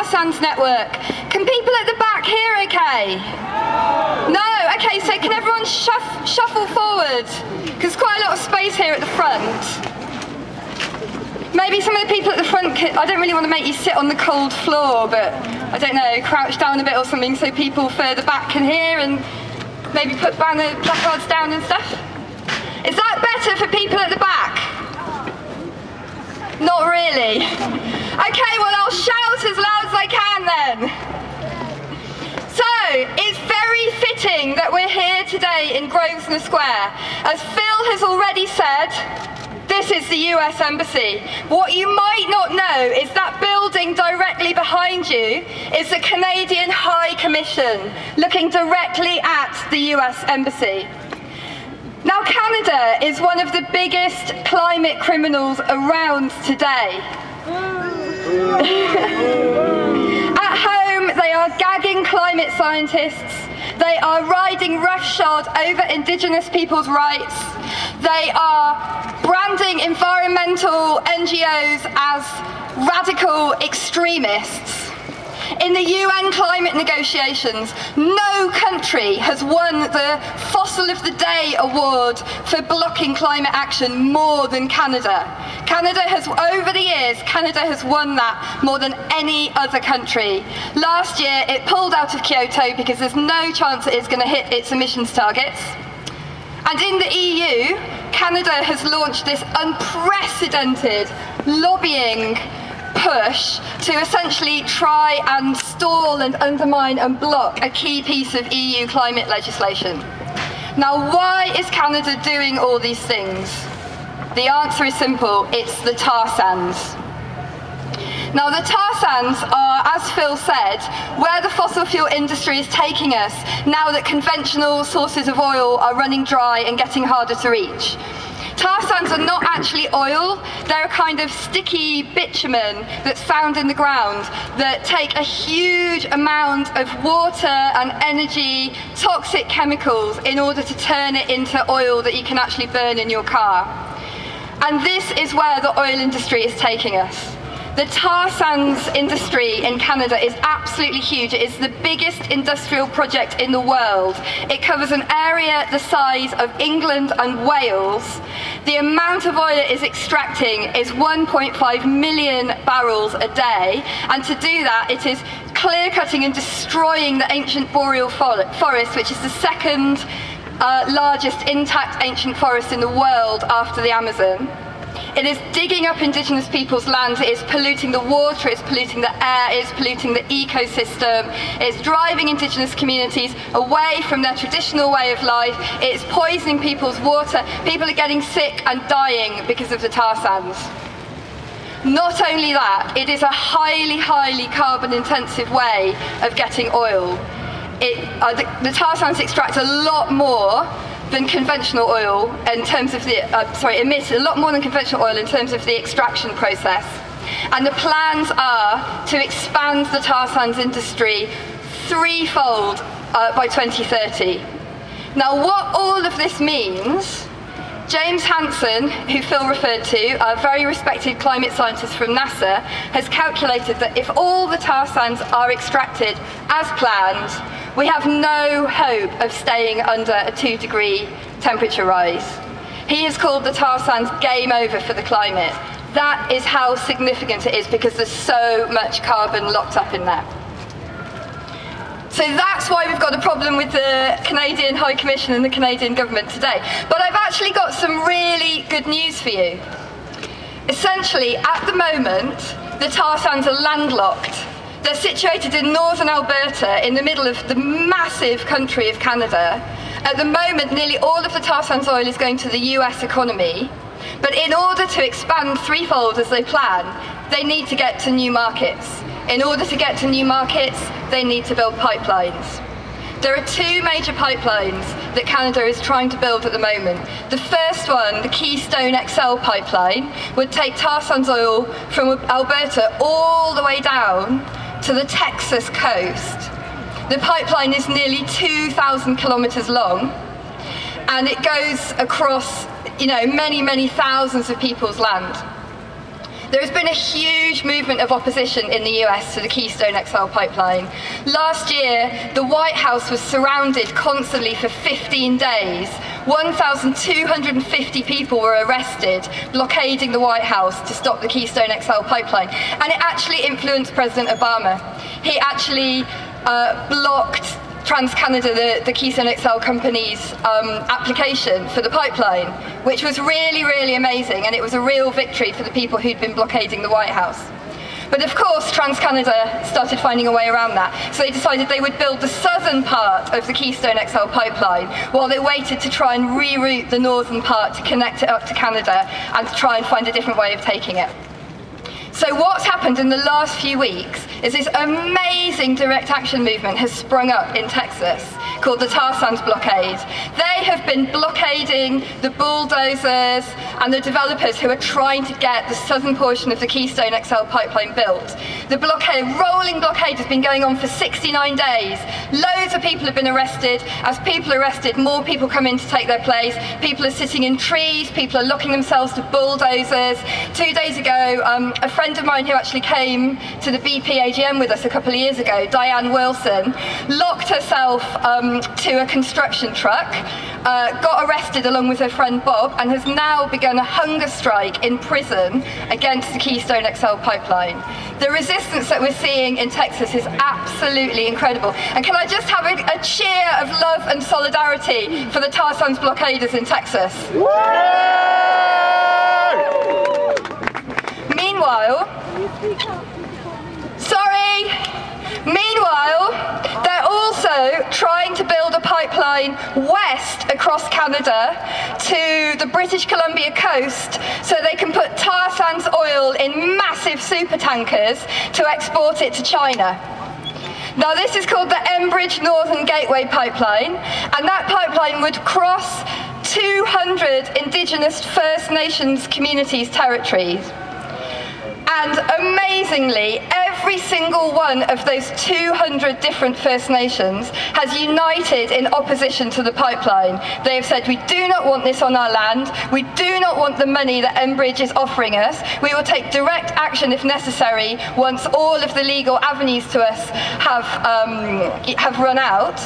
Tarsands Network. Can people at the back hear okay? No? Okay, so can everyone shuffle forward? Because there's quite a lot of space here at the front. Maybe some of the people at the front, I don't really want to make you sit on the cold floor, but I don't know, crouch down a bit or something so people further back can hear, and maybe put banner placards down and stuff. Is that better for people at the back? Not really. Okay, well I'll shout as loud as I can then. So, it's very fitting that we're here today in Grosvenor Square. As Phil has already said, this is the US Embassy. What you might not know is that building directly behind you is the Canadian High Commission, looking directly at the US Embassy. Now, Canada is one of the biggest climate criminals around today. At home, they are gagging climate scientists. They are riding roughshod over Indigenous people's rights. They are branding environmental NGOs as radical extremists. In the UN climate negotiations, no country has won the Fossil of the Day award for blocking climate action more than Canada. Over the years, Canada has won that more than any other country. Last year, it pulled out of Kyoto because there's no chance it is going to hit its emissions targets. And in the EU, Canada has launched this unprecedented lobbying push to essentially try and stall and undermine and block a key piece of EU climate legislation. Now, why is Canada doing all these things? The answer is simple: it's the tar sands. Now, the tar sands are, as Phil said, where the fossil fuel industry is taking us now that conventional sources of oil are running dry and getting harder to reach. Tar sands are not actually oil, they're a kind of sticky bitumen that's found in the ground that take a huge amount of water and energy, toxic chemicals, in order to turn it into oil that you can actually burn in your car. And this is where the oil industry is taking us. The tar sands industry in Canada is absolutely huge. It is the biggest industrial project in the world. It covers an area the size of England and Wales. The amount of oil it is extracting is 1.5 million barrels a day, and to do that it is clear-cutting and destroying the ancient boreal forest, which is the second largest intact ancient forest in the world after the Amazon. It is digging up Indigenous people's lands, it is polluting the water, it's polluting the air, it's polluting the ecosystem, it's driving Indigenous communities away from their traditional way of life, it's poisoning people's water, people are getting sick and dying because of the tar sands. Not only that, it is a highly, highly carbon intensive way of getting oil. The tar sands extract a lot more than conventional oil in terms of the, emit a lot more than conventional oil in terms of the extraction process. And the plans are to expand the tar sands industry threefold by 2030. Now, what all of this means, James Hansen, who Phil referred to, a very respected climate scientist from NASA, has calculated that if all the tar sands are extracted as planned, we have no hope of staying under a 2-degree temperature rise. He has called the tar sands game over for the climate. That is how significant it is, because there's so much carbon locked up in there. So that's why we've got a problem with the Canadian High Commission and the Canadian government today. But I've actually got some really good news for you. Essentially, at the moment, the tar sands are landlocked. They're situated in northern Alberta, in the middle of the massive country of Canada. At the moment, nearly all of the tar sands oil is going to the US economy. But in order to expand threefold as they plan, they need to get to new markets. In order to get to new markets, they need to build pipelines. There are two major pipelines that Canada is trying to build at the moment. The first one, the Keystone XL pipeline, would take tar sands oil from Alberta all the way down to the Texas coast. The pipeline is nearly 2,000 kilometers long, and it goes across, many, many thousands of people's land. There has been a huge movement of opposition in the US to the Keystone XL pipeline. Last year, the White House was surrounded constantly for 15 days. 1,250 people were arrested, blockading the White House to stop the Keystone XL pipeline. And it actually influenced President Obama. He actually blocked TransCanada, the Keystone XL company's application for the pipeline, which was really, really amazing, and it was a real victory for the people who'd been blockading the White House. But of course, TransCanada started finding a way around that, so they decided they would build the southern part of the Keystone XL pipeline while they waited to try and reroute the northern part to connect it up to Canada and to try and find a different way of taking it. So what's happened in the last few weeks is this amazing direct action movement has sprung up in Texas called the Tarsands blockade. They have been blockading the bulldozers and the developers who are trying to get the southern portion of the Keystone XL pipeline built. The blockade, rolling blockade, has been going on for 69 days. Loads of people have been arrested. As people are arrested, more people come in to take their place. People are sitting in trees, people are locking themselves to bulldozers. 2 days ago, a friend of mine who actually came to the BP AGM with us a couple of years ago, Diane Wilson, locked herself to a construction truck, got arrested along with her friend Bob, and has now begun a hunger strike in prison against the Keystone XL pipeline. The resistance that we're seeing in Texas is absolutely incredible. And can I just have a cheer of love and solidarity for the Tarsands blockaders in Texas? Meanwhile, they're also trying to build a pipeline west across Canada to the British Columbia coast so they can put tar sands oil in massive super tankers to export it to China. Now this is called the Enbridge Northern Gateway Pipeline, and that pipeline would cross 200 Indigenous First Nations communities' territories. And amazingly, every single one of those 200 different First Nations has united in opposition to the pipeline. They have said, we do not want this on our land, we do not want the money that Enbridge is offering us, we will take direct action if necessary once all of the legal avenues to us have run out.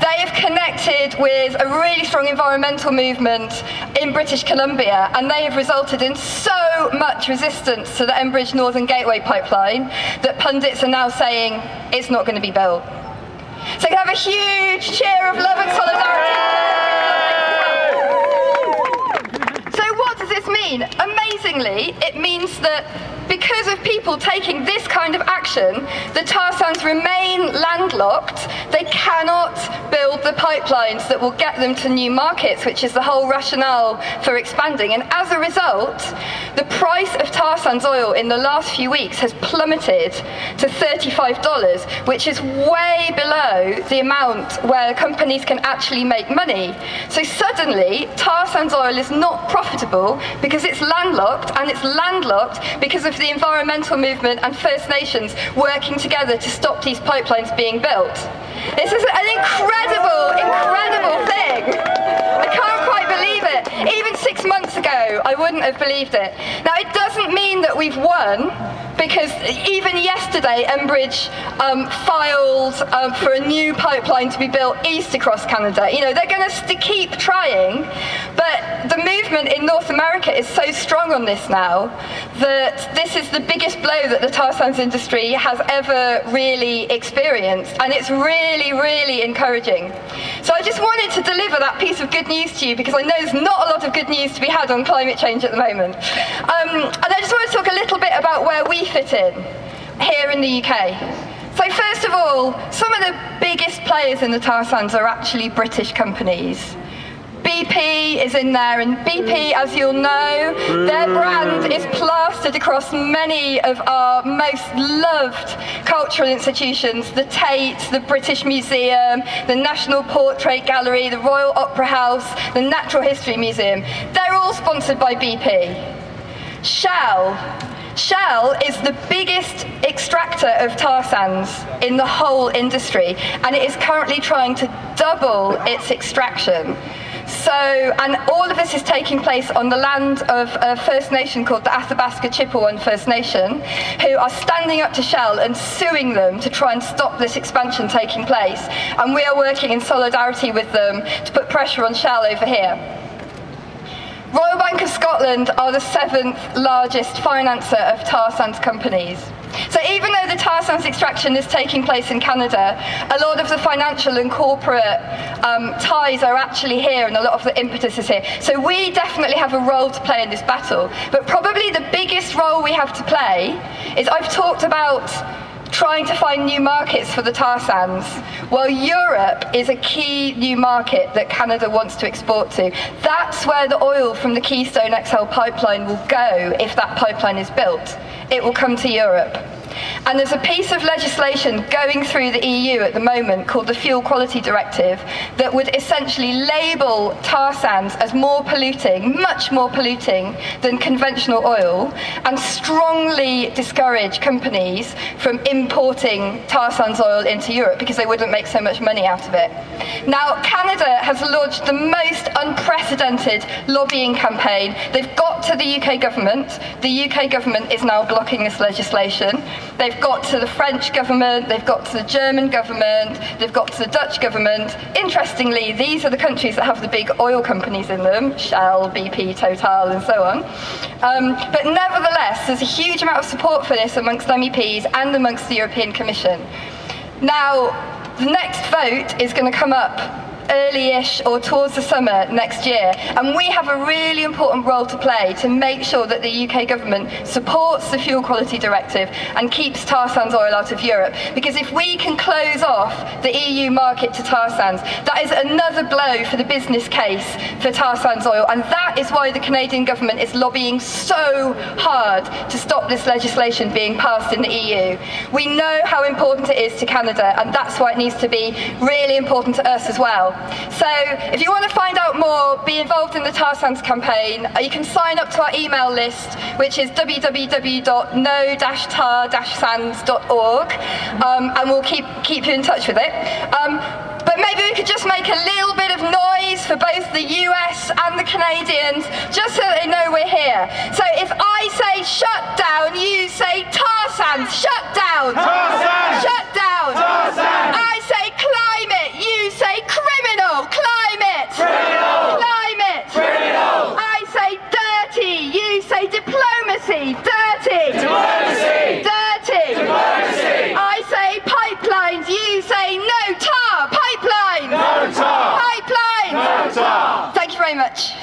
They have connected with a really strong environmental movement in British Columbia, and they have resulted in so much resistance to the Enbridge Northern Gateway pipeline that pundits are now saying it's not going to be built. So you can have a huge cheer of love and solidarity. So what does this mean? Amazingly, it means that because of people taking this kind of action, the tar sands remain landlocked. They cannot build the pipelines that will get them to new markets, which is the whole rationale for expanding. And as a result, the price of tar sands oil in the last few weeks has plummeted to $35, which is way below the amount where companies can actually make money. So suddenly, tar sands oil is not profitable because it's landlocked, and it's landlocked because of the environmental movement and First Nations working together to stop these pipelines being built. This is an incredible, incredible thing. I can't quite believe it. Even 6 months ago, I wouldn't have believed it. Now, it doesn't mean that we've won, because even yesterday, Enbridge filed for a new pipeline to be built east across Canada. You know, they're going to keep trying, but the movement in North America is so strong on this now that this is the biggest blow that the tar sands industry has ever really experienced, and it's really, really encouraging. So I just wanted to deliver that piece of good news to you, because I know there's not a lot of good news to be had on climate change at the moment. And I just want to talk a little bit about where we fit in here in the UK. So first of all, some of the biggest players in the tar sands are actually British companies. BP is in there, and BP, as you'll know, their brand is plastered across many of our most loved cultural institutions: the Tate, the British Museum, the National Portrait Gallery, the Royal Opera House, the Natural History Museum. They're all sponsored by BP. Shell is the biggest extractor of tar sands in the whole industry, and it is currently trying to double its extraction. So, and all of this is taking place on the land of a First Nation called the Athabasca Chippewa First Nation, who are standing up to Shell and suing them to try and stop this expansion taking place. And we are working in solidarity with them to put pressure on Shell over here. Royal Bank of Scotland are the 7th largest financer of tar sands companies. So even though the tar sands extraction is taking place in Canada, a lot of the financial and corporate ties are actually here, and a lot of the impetus is here. So we definitely have a role to play in this battle. But probably the biggest role we have to play is, I've talked about trying to find new markets for the tar sands. Well, Europe is a key new market that Canada wants to export to. That's where the oil from the Keystone XL pipeline will go if that pipeline is built. It will come to Europe. And there's a piece of legislation going through the EU at the moment called the Fuel Quality Directive that would essentially label tar sands as more polluting, much more polluting than conventional oil, and strongly discourage companies from importing tar sands oil into Europe because they wouldn't make so much money out of it. Now, Canada has launched the most unprecedented lobbying campaign. They've got to the UK government. The UK government is now blocking this legislation. They've got to the French government, they've got to the German government, they've got to the Dutch government. Interestingly, these are the countries that have the big oil companies in them, Shell, BP, Total, and so on. But nevertheless, there's a huge amount of support for this amongst MEPs and amongst the European Commission. Now, the next vote is going to come up early-ish or towards the summer next year, and we have a really important role to play to make sure that the UK government supports the Fuel Quality Directive and keeps tar sands oil out of Europe, because if we can close off the EU market to tar sands, that is another blow for the business case for tar sands oil, and that is why the Canadian government is lobbying so hard to stop this legislation being passed in the EU. We know how important it is to Canada, and that's why it needs to be really important to us as well. So if you want to find out more, be involved in the tar sands campaign, you can sign up to our email list, which is www.no-tar-sands.org, and we'll keep you in touch with it. But maybe we could just make a little bit of noise for both the US and the Canadians, just so they know we're here. So if I say shut down, you say tar sands, shut down. Tar sands. Shut down. Tar sands. I say climate, you say criminal. Climate. Criminal. Climate. Criminal. I say dirty, you say diplomacy. Dirty. Diplomacy. Dirty. Diplomacy. I say pipelines, you say no tar. Pipeline. No tar. Pipeline. No tar. Thank you very much.